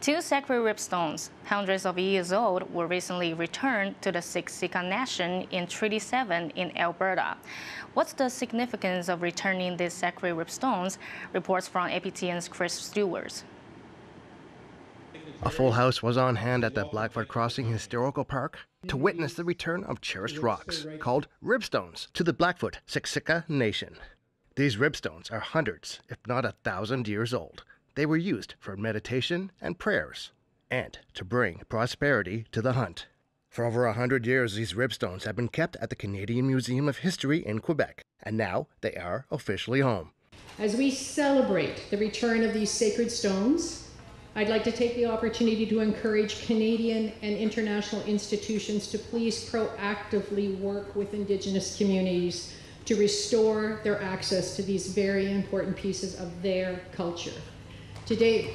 Two sacred ribstones, hundreds of years old, were recently returned to the Siksika Nation in Treaty 7 in Alberta. What's the significance of returning these sacred ribstones? Reports from APTN's Chris Stewart. A full house was on hand at the Blackfoot Crossing Historical Park to witness the return of cherished rocks called Ribstones to the Blackfoot Siksika Nation. These ribstones are hundreds, if not 1,000 years old. They were used for meditation and prayers, and to bring prosperity to the hunt. For over 100 years, these ribstones have been kept at the Canadian Museum of History in Quebec, and now they are officially home. As we celebrate the return of these sacred stones, I'd like to take the opportunity to encourage Canadian and international institutions to please proactively work with Indigenous communities to restore their access to these very important pieces of their culture. Today,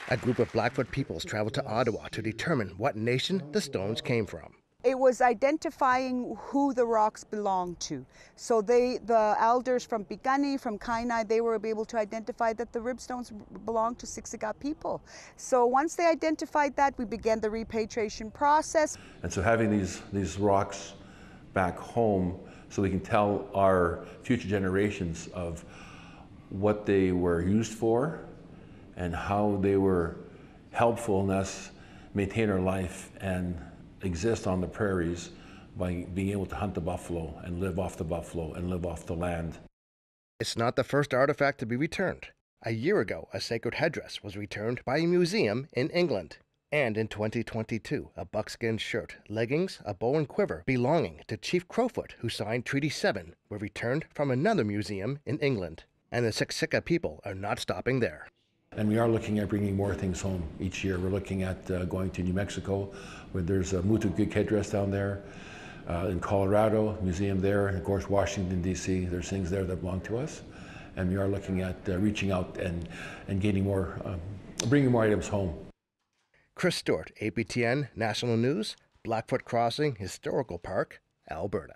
a group of Blackfoot peoples traveled to Ottawa to determine what nation the stones came from. It was identifying who the rocks belonged to. So the elders from Piikani, from Kainai, they were able to identify that the ribstones belonged to Siksika people. So once they identified that, we began the repatriation process. And so having these rocks back home so we can tell our future generations of what they were used for and how they were helpful in us maintain our life and exist on the prairies by being able to hunt the buffalo and live off the buffalo and live off the land. It's not the first artifact to be returned. A year ago, a sacred headdress was returned by a museum in England. And in 2022, a buckskin shirt, leggings, a bow and quiver belonging to Chief Crowfoot, who signed Treaty 7, were returned from another museum in England. And the Siksika people are not stopping there. And we are looking at bringing more things home each year. We're looking at going to New Mexico, where there's a Mutugik headdress down there. In Colorado, museum there. And of course, Washington, D.C., there's things there that belong to us. And we are looking at reaching out and getting more, bringing more items home. Chris Stewart, APTN National News, Blackfoot Crossing Historical Park, Alberta.